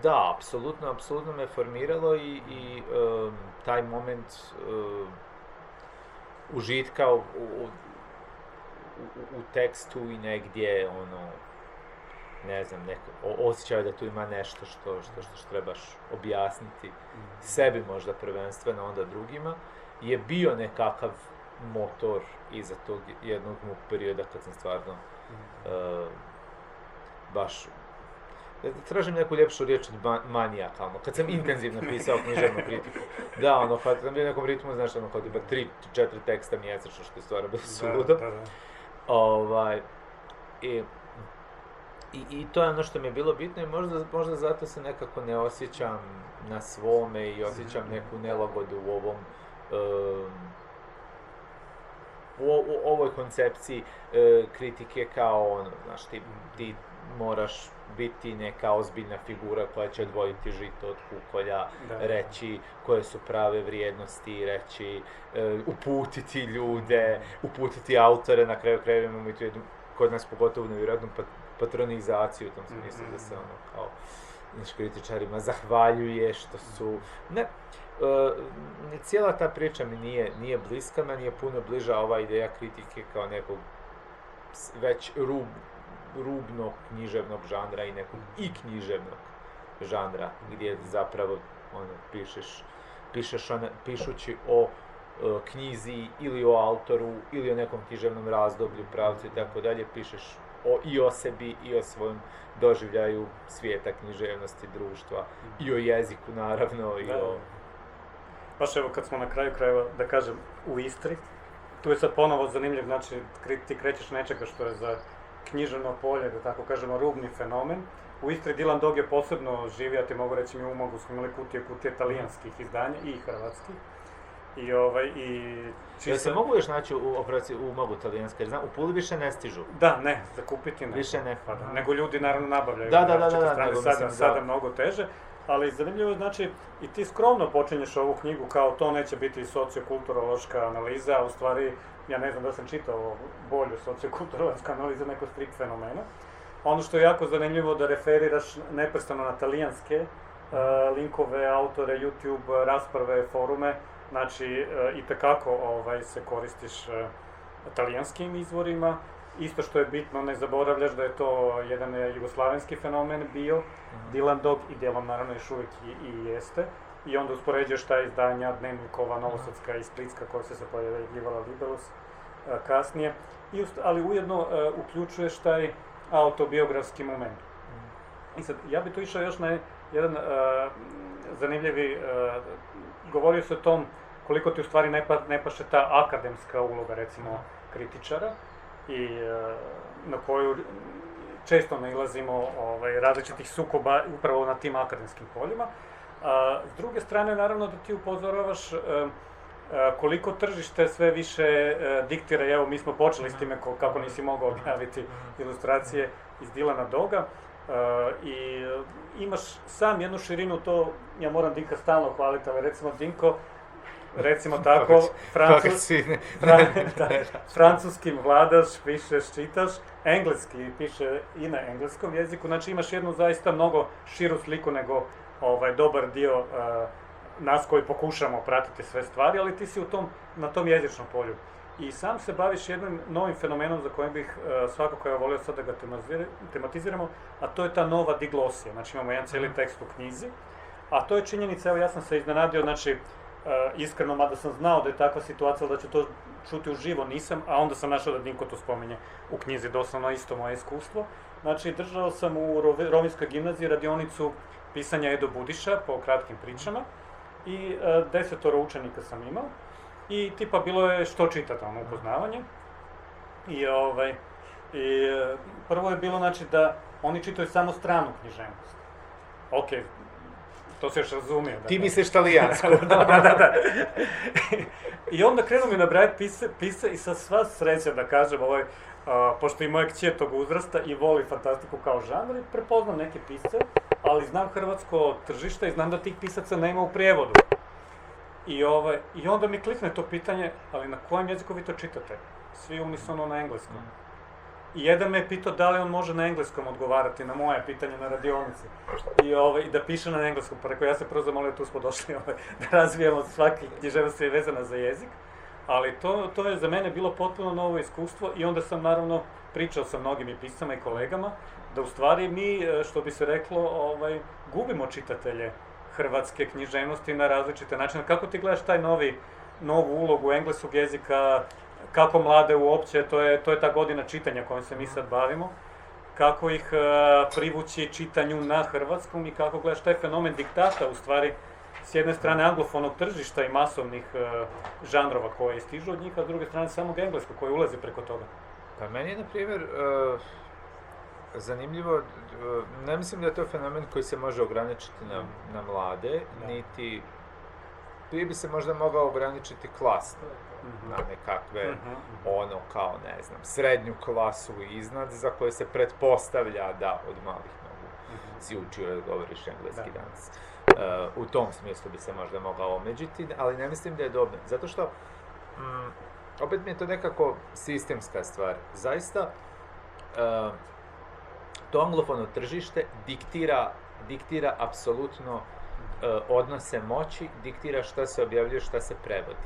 da, apsolutno me formiralo i taj moment užitka u tekstu i negdje, ne znam, osjećaj da tu ima nešto što trebaš objasniti sebi možda prvenstveno, onda drugima, je bio nekakav motor iza tog jednog mog perioda kad sam stvarno baš tražim neku ljepšu riječ od manijakalno, kad sam intenzivno pisao književnu kritiku. Da, kad sam bio u nekom ritmu, znaš, kad ima 3-4 teksta mjesečno, što je stvarno bilo suludo. I to je ono što mi je bilo bitno i možda zato se nekako ne osjećam na svome i osjećam neku nelagodu u ovoj koncepciji kritike kao znaš, ti moraš biti neka ozbiljna figura koja će odvojiti žito od kukolja, reći koje su prave vrijednosti, reći, uputiti ljude, uputiti autore, na kraju krajeva imamo i tu jednu, kod nas pogotovo nevjerojatnu patronizaciju u tom smislu da se kao kritičarima zahvaljuje što su... Cijela ta priča mi nije bliska, meni je puno bliža ova ideja kritike kao nekog već rubnog književnog žanra i nekog i književnog žanra, gdje zapravo pišući o knjizi ili o autoru ili o nekom književnom razdoblju, pravcu i tako dalje, pišeš i o sebi i o svojom doživljaju svijeta, književnosti, društva i o jeziku naravno i o... Baš evo kad smo na kraju krajeva, da kažem, u Istri, tu je sad ponovo zanimljiv, znači ti krećeš nečega što je za književno polje, da tako kažemo, rubni fenomen. U Istri Dylan Dog je posebno živio, ja ti mogu reći, mi u Umagu smo imali kutije talijanskih izdanja i hrvatskih. Jel se mogu još naći u mogu talijanske, jer znam, u Puli više ne stižu. Da, ne, za kupiti ne. Više ne. Pa da, nego ljudi naravno nabavljaju. Da, sada mnogo teže. Ali zanimljivo je, znači, i ti skromno počinješ ovu knjigu kao to neće biti sociokulturološka analiza, a u stvari, ja ne znam da sam čitao bolju sociokulturološku analizu neko strikt fenomena. Ono što je jako zanimljivo da referiraš neprestano na talijanske linkove, autore, YouTube, rasprave, forume, znači itekako se koristiš talijanskim izvorima. Isto što je bitno, ne zaboravljaš da je to jedan jugoslavenski fenomen bio, Dylan Dog, i dijelom naravno još uvijek i jeste. I onda uspoređuješ ta izdanja Dnevnikova, Novosadska i Splitska koja se pojavljivala Libelus kasnije. Ali ujedno uključuješ taj autobiografski moment. I sad, ja bi tu išao još na jedan zanimljivi, govorio se o tom koliko ti u stvari ne paše ta akademska uloga, recimo, kritičara, i na koju često nailazimo različitih sukoba upravo na tim akademskim poljima. S druge strane, naravno da ti upozoravaš koliko tržište sve više diktira, evo mi smo počeli s time kako nisi mogao objaviti ilustracije iz Dylana Doga, i imaš sam jednu širinu, to ja moram Dinka stalno hvaliti, ali recimo Dinko, recimo tako, francuskim vladaš, pišeš, čitaš, engleski piše i na engleskom jeziku, znači imaš jednu zaista mnogo širu sliku nego dobar dio nas koji pokušamo pratiti sve stvari, ali ti si na tom jezičnom polju. I sam se baviš jednim novim fenomenom za kojim bih svakako ja volio sad da ga tematiziramo, a to je ta nova diglosija. Znači imamo jedan cijeli tekst u knjizi, a to je činjenica, evo ja sam se iznenadio, znači iskreno, mada sam znao da je takva situacija, da ću to čuti uživo, nisam, a onda sam našao da Dinko to spominje u knjizi, doslovno isto moje iskustvo. Znači, držao sam u Rovinjskoj gimnaziji radionicu pisanja Edo Budiša po kratkim pričama i 10 učenika sam imao i tipa bilo je što čitati, upoznavanje. I prvo je bilo, znači, da oni čitaju samo stranu književnost. Ok, to se još razumije. Ti misliš talijansku. Da. I onda krenu mi nabrajati pise i sa sva sreća, da kažem, pošto i moja kći je tog uzrasta i voli fantastiku kao žanr, prepoznam neke pisce, ali znam hrvatsko tržište i znam da tih pisaca nema u prijevodu. I onda mi klikne to pitanje, ali na kojem jeziku vi to čitate? Svi unisono na engleskom. I jedan me je pitao da li on može na engleskom odgovarati na moje pitanje na radionici. I da piše na engleskom. Pa rekao, ja se prvo zamolio, tu smo došli da razvijemo svaki književnost je vezana za jezik. Ali to je za mene bilo potpuno novo iskustvo i onda sam naravno pričao sa mnogim i piscama i kolegama da u stvari mi, što bi se reklo, gubimo čitatelje hrvatske književnosti na različite načine. Kako ti gledaš taj novu ulogu engleskog jezika, kako mlade uopće, to je ta godina čitanja kojom se mi sad bavimo, kako ih privući čitanju na hrvatskom i kako gledaš taj fenomen diktata, u stvari, s jedne strane anglofonog tržišta i masovnih žanrova koje stižu od njih, a s druge strane samog engleskog koji ulazi preko toga. Pa meni je, na primjer, zanimljivo, ne mislim da je to fenomen koji se može ograničiti na mlade, niti prije bi se možda mogao ograničiti klasno, na nekakve, kao, ne znam, srednju klasu iznad, za koje se pretpostavlja da od malih nogu si učio da govoriš engleski danas. U tom smislu bi se možda mogao omeđiti, ali ne mislim da je dobro. Zato što, opet mi je to nekako sistemska stvar. Zaista, to anglofono tržište diktira apsolutno odnose moći, diktira šta se objavljuje, šta se prevodi.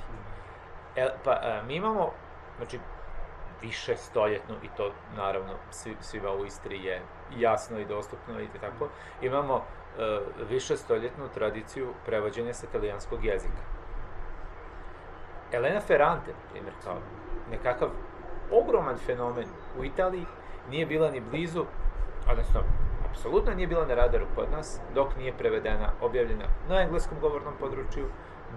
Mi imamo, znači, više stoljetnu, i to naravno svima u Istri je jasno i dostupno i tako, imamo više stoljetnu tradiciju prevođenja sa talijanskog jezika. Elena Ferrante, primjer, kao nekakav ogroman fenomen u Italiji, nije bila ni blizu, odnosno, apsolutno nije bila na radaru kod nas, dok nije prevedena, objavljena na engleskom govornom području,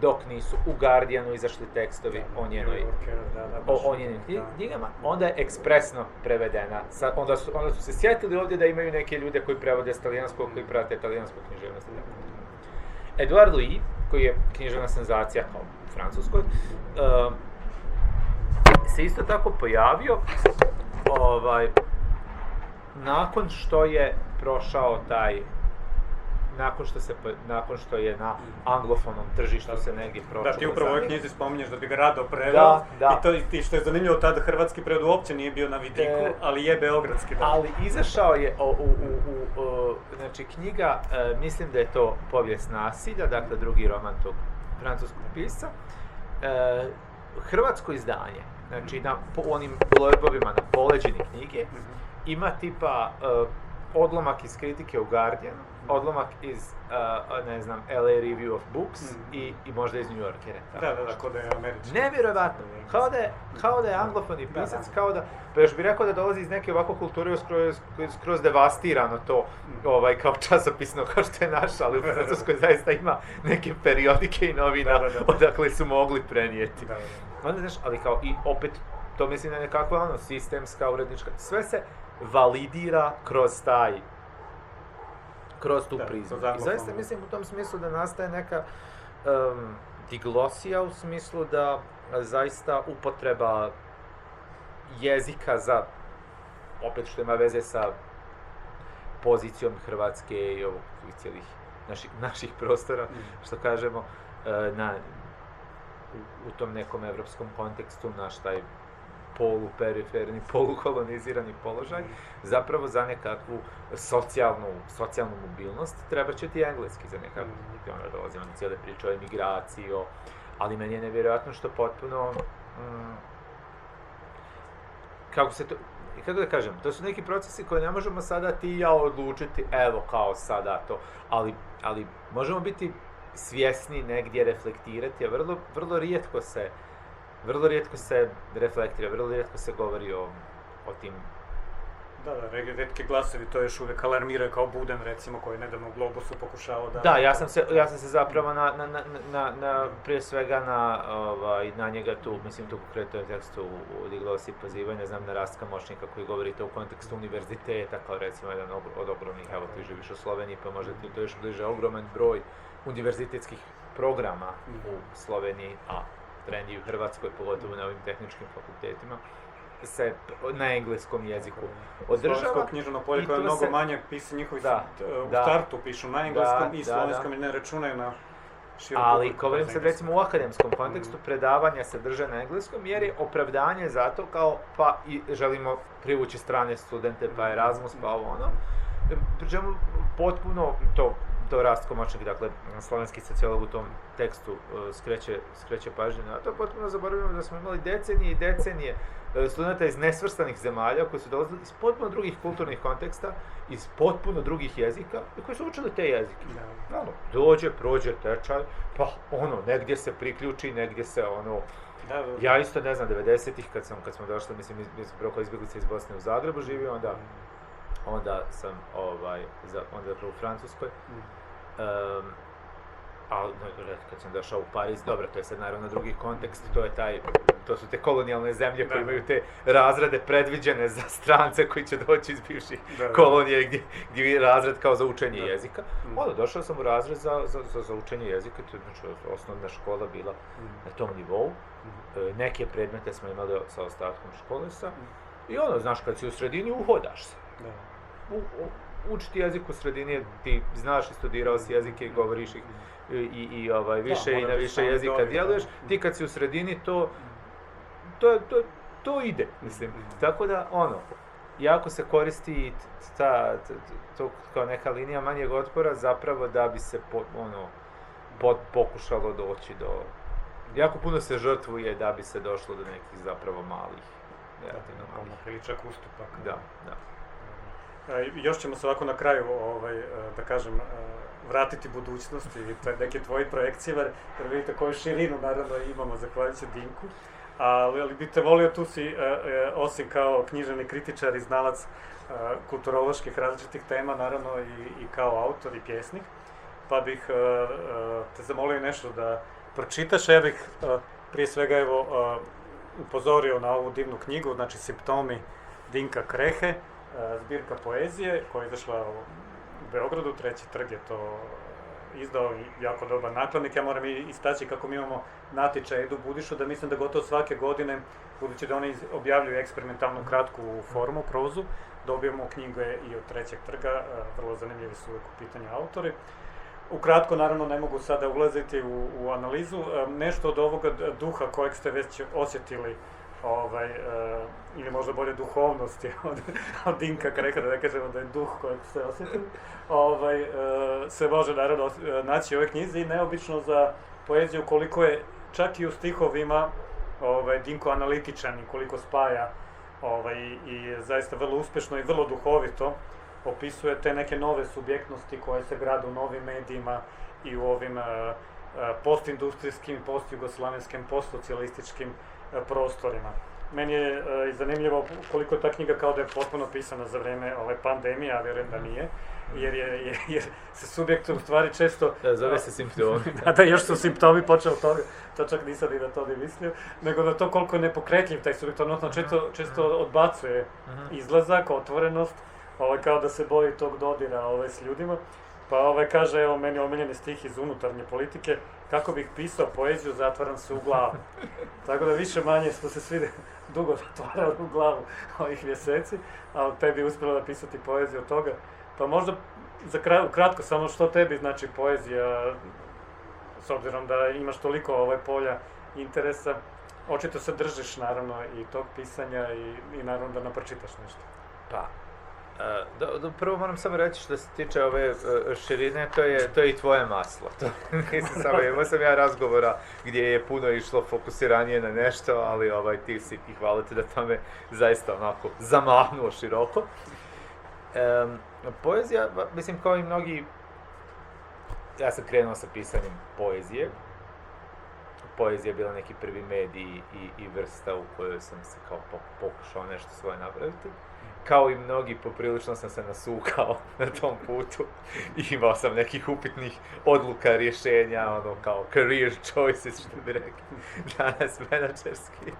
dok nisu u Guardianu izašli tekstovi o njenim knjigama, onda je ekspresno prevedena. Onda su se sjetili ovdje da imaju neke ljude koji prevode s talijanskog, koji prate talijansku književnost. Edouard Louis, koji je književna senzacija, kao Francuskoj, se isto tako pojavio nakon što je prošao taj, nakon što je na anglofonom tržištu se negdje prošlo. Da, ti upravo u ovoj knjizi spominješ da bi ga rado preveo. Da. I što je zanimljivo, tada hrvatski prevod uopće nije bio na vidiku, ali je beogradski. Da. Ali izašao je znači knjiga, mislim da je to Povijest nasilja, dakle drugi roman tog francuskog pisca, hrvatsko izdanje, znači na onim blurgovima na poleđini knjige, ima tipa odlomak iz kritike u Guardianu, odlomak iz, ne znam, LA Review of Books i možda iz New Yorkera. Da, kao da je američki. Nevjerovatno, kao da je anglofoni pisac, kao da, pa još bih rekao da dolazi iz neke ovako kulture skroz devastirano to, kao časopisno, kao što je naša, ali u Francuskoj zaista ima neke periodike i novina odakle su mogli prenijeti. Onda, znaš, ali kao i opet, to mislim da je nekakva sistemska, urednička, sve se validira kroz tu prizmu. I zaista mislim u tom smislu da nastaje neka diglosija u smislu da zaista upotreba jezika za, opet što ima veze sa pozicijom Hrvatske i ovog cijelih naših prostora, što kažemo, u tom nekom evropskom kontekstu, naš taj poluperiferni, polukolonizirani položaj, zapravo za nekakvu socijalnu mobilnost treba će ti engleski za nekakvu, dolazimo na cijele priče o emigraciji, ali meni je nevjerojatno što potpuno, kako da kažem, to su neki procesi koje ne možemo sada ti i ja odlučiti, evo kao sada to, ali možemo biti svjesni negdje reflektirati, a vrlo rijetko se reflektira, vrlo rijetko se govori o tim. Da, rijetki glasovi to još uvijek alarmiraju kao Buden, recimo, koji je nedavno u Globusu pokušao da... Da, ja sam se zapravo prije svega na njega tu, mislim tu konkretno u tekstu u diglosi pozivanja, znam na Rastka Moćnika koji govori to u kontekstu univerziteta, kao recimo jedan od ogromnih, evo ti živiš u Sloveniji, pa možda ti to još bliže, ogroman broj univerzitetskih programa u Sloveniji, a trendi u Hrvatskoj, pogotovo na ovim tehničkim fakultetima, se na engleskom jeziku održava. Slovensko književno polje koje je mnogo manje piše njihovi u startu pišu na engleskom i slovenskom i ne računaju na široku. Ali, govorim sad recimo u akademskom kontekstu, predavanja se drže na engleskom jer je opravdanje za to kao pa i želimo privući strane studente, pa Erasmus, pa ovo ono. Pričemu potpuno to Rastko Moćnik, dakle, slovenski sociolog u tom tekstu skreće pažnju na to, potpuno zaboravljamo da smo imali decenije i decenije studenta iz nesvrstanih zemalja koji su dolazili iz potpuno drugih kulturnih konteksta, iz potpuno drugih jezika i koji su učili te jezike. Dođe, prođe tečaj, pa negdje se priključi, negdje se Ja isto ne znam, 90-ih kad smo došli, mislim, kao izbjeglice iz Bosne u Zagrebu živio, onda sam u Francuskoj, ali kad sam došao u Pariz, dobro, to je sad naravno drugi kontekst, to su te kolonijalne zemlje koje imaju te razrede predviđene za strance koji će doći iz bivših kolonije gdje je razred kao za učenje jezika. Onda došao sam u razred za učenje jezika, znači osnovna škola bila na tom nivou, neke predmete smo imali sa ostatkom škole i znaš, kad si u sredini uhodaš se. Učiti jezik u sredini, ti znaš i studirao si jezike i govoriš ih i više i na više jezika djeluješ, ti kad si u sredini to ide, mislim. Tako da, jako se koristi to kao neka linija manjeg otpora zapravo da bi se pokušalo doći do... Jako puno se žrtvuje da bi se došlo do nekih zapravo malih. Priličak ustupaka. Da. Još ćemo se ovako na kraju, da kažem, vratiti budućnosti i neke tvoje projekcije, jer vidite koju širinu naravno imamo zahvaljujući Dinku, ali bi te volio, tu si, osim kao književni kritičar i znalac kulturoloških različitih tema, naravno i kao autor i pjesnik, pa bih te zamolio nešto da pročitaš. Ja bih prije svega upozorio na ovu divnu knjigu, znači Simptomi Dinka Krehe, zbirka poezije koja je izašla u Beogradu, Treći trg je to izdao jako dobar nakladnik. Ja moram istaći kako mi imamo natječaj Edu Budišu, da mislim da gotovo svake godine, budući da oni objavljuju eksperimentalnu kratku formu, prozu, dobijemo knjige i od Trećeg trga, vrlo zanimljivi su uvijek u pitanju autori. Ukratko, naravno, ne mogu sada ulaziti u analizu. Nešto od ovoga duha kojeg ste već osjetili, ili možda bolje duhovnosti od Dinka Kreka, da ne kažemo da je duh kojeg ste osjetili, se može naravno naći u ovoj knjizi i neobično za poeziju koliko je čak i u stihovima Dinko analitičan i koliko spaja i zaista vrlo uspješno i vrlo duhovito opisuje te neke nove subjektnosti koje se grade u novim medijima i u ovim postindustrijskim, postjugoslavenskim, postsocijalističkim prostorima. Meni je zanimljivo koliko je ta knjiga kao da je potpuno pisana za vrijeme ove pandemije, a vjerujem da nije, jer se subjekt u stvari često... Zove se simptomi. Da, još su simptomi počeo od toga, to čak nisam i na to ne mislio, nego da to koliko je nepokretljiv taj subjekt, odnosno često odbacuje izlazak, otvorenost, kao da se boji tog dodira s ljudima. Pa kaže, evo meni omiljeni stih iz Unutarnje politike, kako bih pisao poeziju, zatvaram se u glavu. Tako da više manje smo se svi dugo zatvarali u glavu ovih mjeseci, ali tebi je uspjelo napisati poeziju od toga. Pa možda ukratko samo što tebi znači poezija, s obzirom da imaš toliko polja interesa, očito se držiš naravno i tog pisanja i naravno da nam pročitaš nešto. Pa, prvo moram samo reći što se tiče ove širine, to je i tvoje maslo. Imao sam ja razgovora gdje je puno išlo fokusiranije na nešto, ali ti si i hvala ti da to me zaista onako zamahnuo široko. Poezija, mislim kao i mnogi, ja sam krenuo sa pisanjem poezije. Poezija je bila neki prvi medij i vrsta u kojoj sam se kao pokušao nešto svoje napraviti. Kao i mnogi, poprilično sam se nasukao na tom putu i imao sam nekih upitnih odluka, rješenja, kao career choices, što bi rekli danas menadžerski.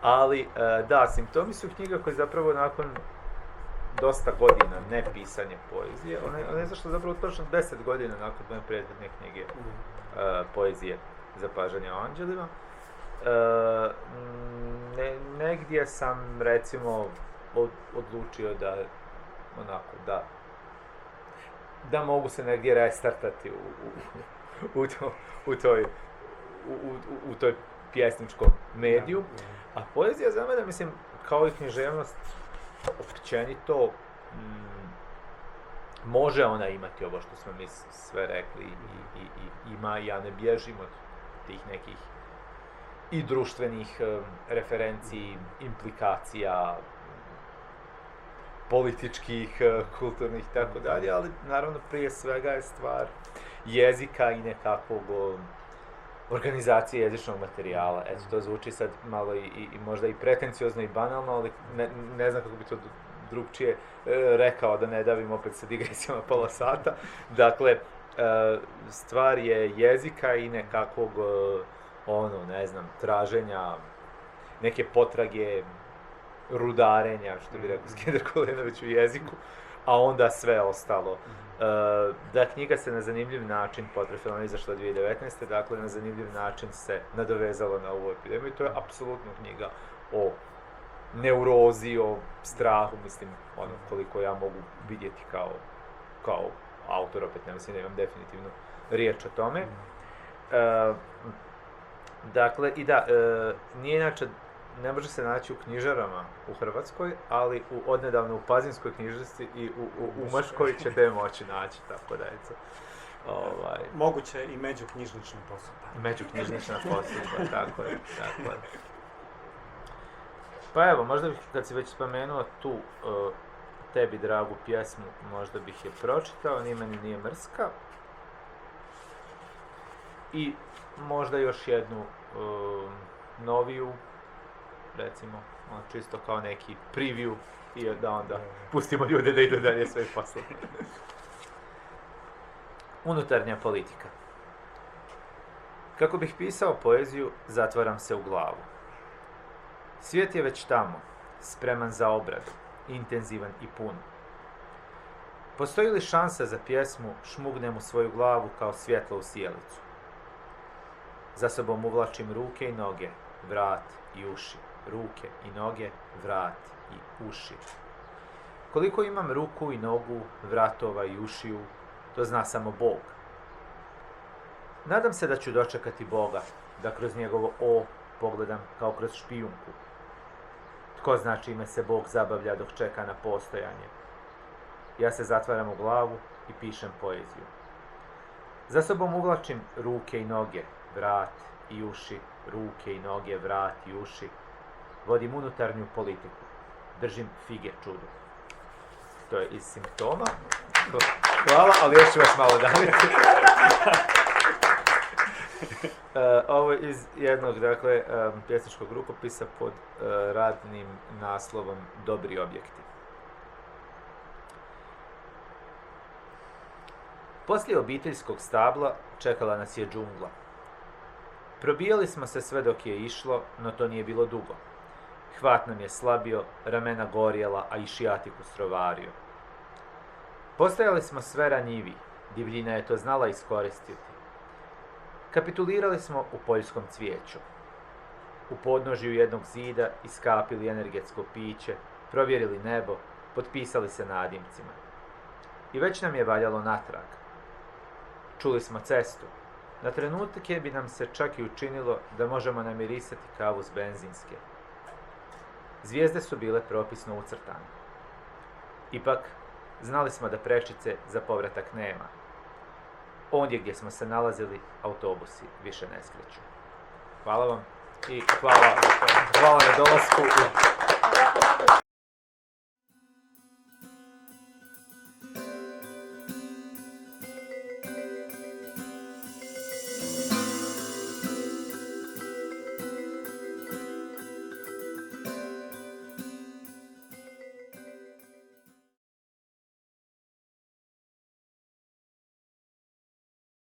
Ali, da, Simptomi su knjiga koja zapravo nakon dosta godina ne pisanje poezije, ona je zašto zapravo točno 10 godina nakon moje prethodne knjige poezije Zapažanja o anđelima. Negdje sam, recimo, odlučio da mogu se negdje restartati u toj pjesničkom mediju, a poezija za mene, mislim, kao i književnost općenito, može ona imati ovo što smo mi sve rekli i ima, ja ne bježim od tih nekih i društvenih referenciji, implikacija, političkih, kulturnih i tako dalje, ali naravno prije svega je stvar jezika i nekakvog organizacije jezičnog materijala. Eto, to zvuči sad malo i možda i pretenciozno i banalno, ali ne znam kako bi to drugčije rekao, da ne davim opet sa digresijama pola sata. Dakle, stvar je jezika i nekakvog, traženja, neke potrage, rudarenja, što bi rekao Skender Kolenović u jeziku, a onda sve ostalo. Da, knjiga se na zanimljiv način potrefila, ona je izašla 2019. Dakle, na zanimljiv način se nadovezala na ovu epidemiju. To je apsolutno knjiga o neurozi, o strahu, mislim, koliko ja mogu vidjeti kao autor, opet ne mislim da imam definitivnu riječ o tome. Dakle, i da, nije inače, ne može se naći u knjižarama u Hrvatskoj, ali odnedavno u Pazinskoj knjižnici i u Umaškoj ćete je moći naći, tako da je to. Moguće i međuknjižnična posudba. Međuknjižnična posudba, tako je. Pa evo, možda bih, kad si već spomenuo tu tebi dragu pjesmu, možda bih je pročitao, Ni meni nije mrska. I možda još jednu noviju, recimo, čisto kao neki preview i da onda pustimo ljude da idu dalje svoj posao. Unutarnja politika. Kako bih pisao poeziju, zatvaram se u glavu. Svijet je već tamo, spreman za obradu, intenzivan i pun. Postoji li šansa za pjesmu Šmugnem u svoju glavu kao svjetlo u sjelicu? Za sobom uvlačim ruke i noge, vrat i uši. Ruke i noge, vrat i uši. Koliko imam ruku i nogu, vratova i ušiju, to zna samo Bog. Nadam se da ću dočekati Boga, da kroz njegovo o pogledam kao kroz špijunku. Tko zna čime se Bog zabavlja dok čeka na postojanje? Ja se zatvaram u glavu i pišem poeziju. Za sobom uvlačim ruke i noge, vrat i uši, ruke i noge, vrat i uši. Vodim unutarnju politiku. Držim fige čudu. To je iz Simptoma. Hvala, ali još ću vas malo daviti. Ovo je iz jednog, dakle, pjesničkog rukopisa pod radnim naslovom Dobri objekti. Poslije obiteljskog stabla čekala nas je džungla. Probijali smo se sve dok je išlo, no to nije bilo dugo. Hvat nam je slabio, ramena gorjela, a i šijatiku strovario. Postajali smo sve ranjivi, divljina je to znala iskoristiti. Kapitulirali smo u poljskom cvijeću. U podnožju jednog zida iskapili energetsko piće, provjerili nebo, potpisali se nadimcima. I već nam je valjalo natrag. Čuli smo cestu. Na trenutke bi nam se čak i učinilo da možemo namirisati kavu s benzinske. Zvijezde su bile propisno ucrtane. Ipak, znali smo da prečice za povratak nema. Ondje gdje smo se nalazili, autobusi više ne skreću. Hvala vam i hvala na dolasku.